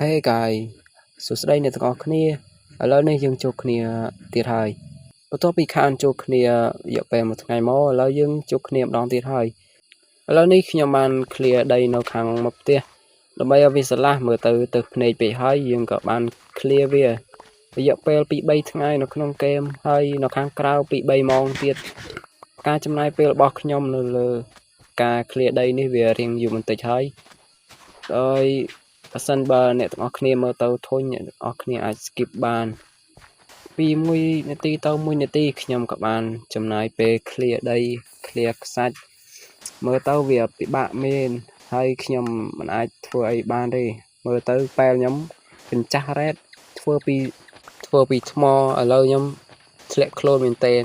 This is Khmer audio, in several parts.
Hey guys សួស្តីអ្នកទាំងអស់គ្នាឥឡូវនេះយើងជួបគ្នាទៀតហើយបន្ទាប់ពីខានជួបគ្នារយៈពេលមួយថ្ងៃមកឥឡូវយើងជួបគ្នាម្ដងទៀតហើយឥឡូវនេះខ្ញុំបាន clear ដីនៅខាងមុខផ្ទះដើម្បីឲ្យវាស្រឡះមើលទៅភ្នែកពេកហើយយើងក៏បាន clear វារយៈពេល2 3ថ្ងៃនៅក្នុងហ្គេមហើយនៅខាងក្រៅ2 3ម៉ោងទៀតការចំណាយពេលរបស់ខ្ញុំនៅលើការ clear ដីនេះវារៀងយូរបន្តិចហើយដោយបើសិនបើអ្នកទាំងអស់គ្នាមើលទៅធុញអ្នកទាំងអស់គ្នាអាច skip បានពី1នាទីទៅ1នាទីខ្ញុំក៏បានចំណាយពេល clear ដី clear ខ្សាច់មើលទៅវាពិបាកមែនហើយខ្ញុំមិនអាចធ្វើអីបានទេមើលទៅប៉ែលខ្ញុំកញ្ចាស់រ៉េតធ្វើពីថ្មឥឡូវខ្ញុំធ្លាក់ខ្លួនមែនតើ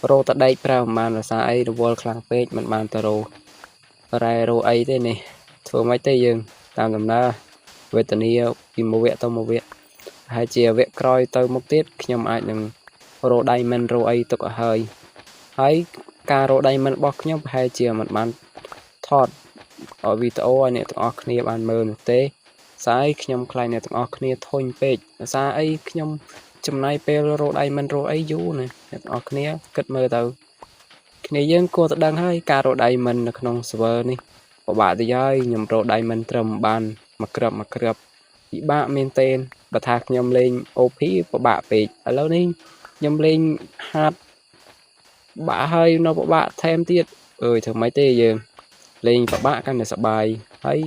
រោតដែកប្រើមិនបានភាសាអីរវល់ខ្លាំងពេកមិនបានទៅរោរ៉ែរោអីទេនេះធ្វើមិនទេយើងតាមដំណើរវេទនាពីមួយវគ្គទៅមួយវគ្គហើយជាវគ្គក្រោយទៅមុខទៀតខ្ញុំអាចនឹងរោដៃមិនរោអីទុកឲ្យហើយការរោដៃមិនរបស់ខ្ញុំប្រហែលជាមិនបានថតឲ្យវីដេអូឲ្យអ្នកទាំងអស់គ្នាបានមើលនោះទេស្អីខ្ញុំខ្លាចអ្នកទាំងអស់គ្នាធុញពេកភាសាអីខ្ញុំចំណាយពេលរោដៃមិនរោអីយូរណាអ្នកទាំងអស់គ្នាគិតមើលទៅគ្នាយើងគួរតែដឹងហើយការរោដៃមិននៅក្នុង server នេះពិបាកតិចហើយខ្ញុំរោដៃមិនត្រឹមបានមកក្របពិបាកមែនទែនបើថាខ្ញុំលេង OP ពិបាកពេកឥឡូវនេះខ្ញុំលេងហាត់បាក់ហើយនៅពិបាកថែមទៀតអើយធ្វើម៉េចទេយើងលេងពិបាកកាន់តែសប្បាយហើយ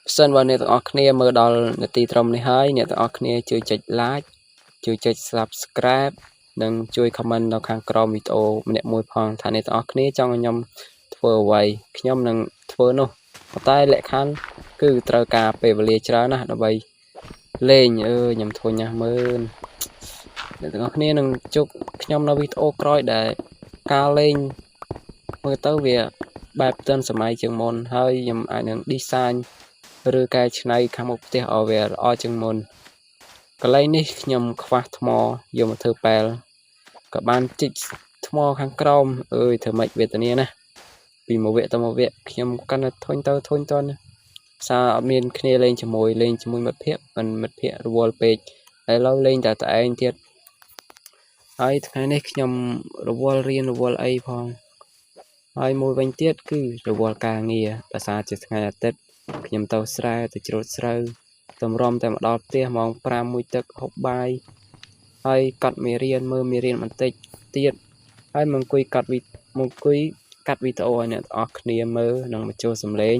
បើសិនបើអ្នកទាំងអស់គ្នាមើលដល់នាទីត្រឹមនេះហើយអ្នកទាំងអស់គ្នាជួយចុច like ជួយចុច subscribe និងជួយ comment នៅខាងក្រោមវីដេអូម្នាក់មួយផងថាអ្នកទាំងអស់គ្នាចង់ឲ្យខ្ញុំធ្វើអ្វីខ្ញុំនឹងធ្វើនោះប៉ុន្តែលក្ខខណ្ឌគឺត្រូវការពេលវេលាច្រើនណាស់ដើម្បីលេងខ្ញុំធុញណាស់មើលអ្នកទាំងអស់គ្នានឹងជួបខ្ញុំនៅវីដេអូក្រោយដែលការលេងមើលទៅវាបែបទាន់សម័យជាងមុនហើយខ្ញុំអាចនឹង design ឬកែច្នៃខាងមុខផ្ទះឲ្យវាល្អជាងមុនកន្លែងនេះខ្ញុំខ្វះថ្មយកមកធ្វើប៉ែលក៏បានជីកថ្មខាងក្រោមធ្វើម៉េចវេទនាណាពីមួយវគ្គទៅមួយវគ្គខ្ញុំកាន់តែធុញតន់សារអត់មានគ្នាលេងជាមួយមិត្តភ័ក្តិមិនមិត្តភ័ក្តិរវល់ពេកឥឡូវលេងតែឯងទៀតហើយថ្ងៃនេះខ្ញុំរវល់រៀនរវល់អីផងហើយមួយវិញទៀតគឺរវល់ការងារដោយសារជាថ្ងៃអាទិត្យខ្ញុំទៅស្រែទៅច្រូតស្រូវតម្រាំតែមកដល់ផ្ទះម៉ោង5មួយទឹកហូបបាយហើយកត់មេរៀនមើលមេរៀនបន្តិចទៀតហើយមកអង្គុយកាត់វីដេអូឲ្យអ្នកទាំងអស់គ្នាមើលនិងបញ្ចូលសំឡេង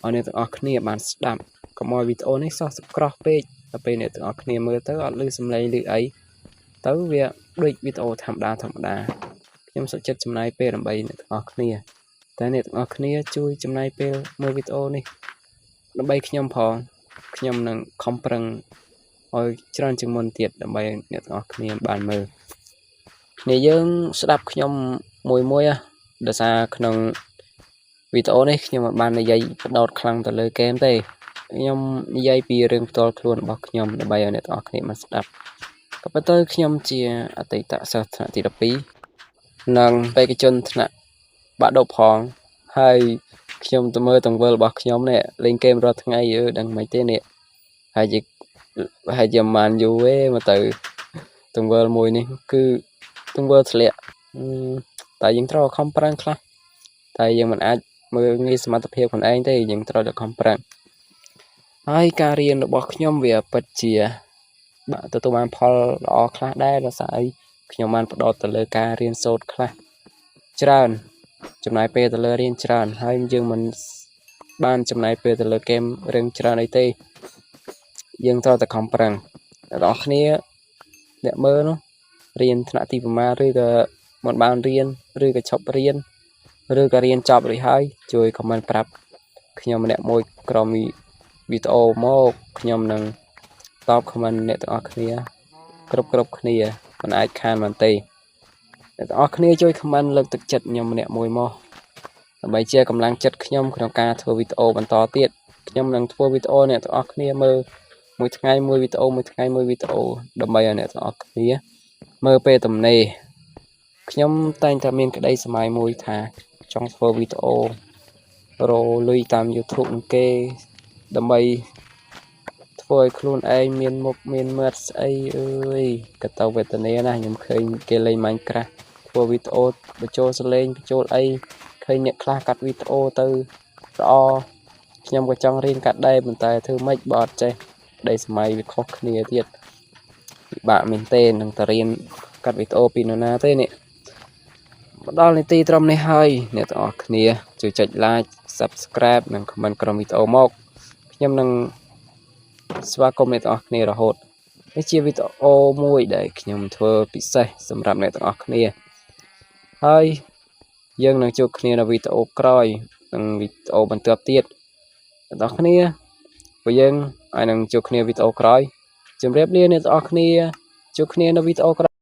ឲ្យអ្នកទាំងអស់គ្នាបានស្ដាប់កុំឲ្យវីដេអូនេះសោះស្ក្រោះពេកដល់ពេលអ្នកទាំងអស់គ្នាមើលទៅអត់ឮសំឡេងឬអីទៅវាដូចវីដេអូធម្មតាខ្ញុំសុខចិត្តចំណាយពេលដើម្បីអ្នកទាំងអស់គ្នាតែអ្នកទាំងអស់គ្នាជួយចំណាយពេលមើលវីដេអូនេះដើម្បីខ្ញុំផងខ្ញុំនឹងខំប្រឹងឲ្យច្រើនជាងមុនទៀតដើម្បីអ្នកទាំងអស់គ្នាបានមើលគ្នាយើងស្ដាប់ខ្ញុំមួយដោយសារក្នុងវីដេអូនេះខ្ញុំមិនបាននិយាយបដោតខ្លាំងទៅលើហ្គេមទេខ្ញុំនិយាយពីរឿងផ្ទាល់ខ្លួនរបស់ខ្ញុំដើម្បីឲ្យអ្នកទាំងអស់គ្នាបានស្ដាប់ក៏ប៉ុន្តែខ្ញុំជាអតីតសិស្សថ្នាក់ទី12និងបេក្ខជនថ្នាក់បាក់ឌុបផងហើយខ្ញុំទៅមើលទង្វើរបស់ខ្ញុំនេះលេងហ្គេមរាល់ថ្ងៃដឹងមិនទេនេះហើយជាមិនយូរទេមកទៅទង្វើមួយនេះគឺទង្វើធ្លាក់តែយើងត្រូវខំប្រឹងខ្លះតែយើងមិនអាចមើលងាយសមត្ថភាពខ្លួនឯងទេយើងត្រូវតែខំប្រឹងហើយការរៀនរបស់ខ្ញុំវាពិតជាទទួលបានផលល្អខ្លះដែរដោយសារអីខ្ញុំបានផ្ដោតទៅលើការរៀនសូត្រខ្លះច្រើនចំណាយពេលទៅលើរៀនច្រើនហើយយើងមិនបានចំណាយពេលទៅលើហ្គេមរឿងច្រើនអីទេយើងត្រូវតែខំប្រឹងអ្នកនរគ្នាអ្នកមើលនោះរៀនថ្នាក់ទីប្រមាណឬក៏មិនបានរៀនឬក៏ឈប់រៀនឬក៏រៀនចប់រួចហើយជួយ comment ប្រាប់ខ្ញុំម្នាក់មួយក្រោមវីដេអូមកខ្ញុំនឹងតប comment អ្នកទាំងអស់គ្នាគ្រប់គ្នាមិនអាចខានបានទេអ្នកទាំងអស់គ្នាជួយ comment លើកទឹកចិត្តខ្ញុំម្នាក់មួយមកដើម្បីជាកម្លាំងចិត្តខ្ញុំក្នុងការធ្វើវីដេអូបន្តទៀតខ្ញុំនឹងធ្វើវីដេអូអ្នកទាំងអស់គ្នាមើលមួយថ្ងៃមួយវីដេអូដើម្បីឲ្យអ្នកទាំងអស់គ្នាមើលពេលទំនេរខ្ញុំតែងតែមានក្តីសម័យមួយថាចង់ធ្វើវីដេអូរកលុយតាម YouTube នឹងគេដើម្បីធ្វើ ធ្វើឲ្យខ្លួនឯងមានមុខមានមាត់ស្អីអើយកតវេទនាណាខ្ញុំឃើញគេលេង Minecraft ធ្វើវីដេអូបញ្ចូលសលេងបញ្ចូលអីឃើញអ្នកខ្លះកាត់វីដេអូទៅល្អខ្ញុំក៏ចង់រៀនកាត់ដែរប៉ុន្តែធ្វើម៉េចបើអត់ចេះដីសម័យវាខុសគ្នាទៀតពិបាកមែនទេនឹងទៅរៀនកាត់វីដេអូពីនរណាទេនេះមកដល់នាទីត្រឹមនេះហើយអ្នកទាំងអស់គ្នាជួយចុច like subscribe និង comment ក្រោមវីដេអូមកខ្ញុំនឹងស្វាគមន៍អ្នកទាំងអស់គ្នារហូតនេះជាវីដេអូមួយដែលខ្ញុំធ្វើពិសេសសម្រាប់អ្នកទាំងអស់គ្នាហើយយើងនឹងជួបគ្នានៅវីដេអូក្រោយនិងវីដេអូបន្ទាប់ទៀតអ្នកទាំងអស់គ្នាព្រោះយើងអាចនឹងជួបគ្នាវីដេអូក្រោយជម្រាបលាអ្នកទាំងអស់គ្នាជួបគ្នានៅវីដេអូក្រោយ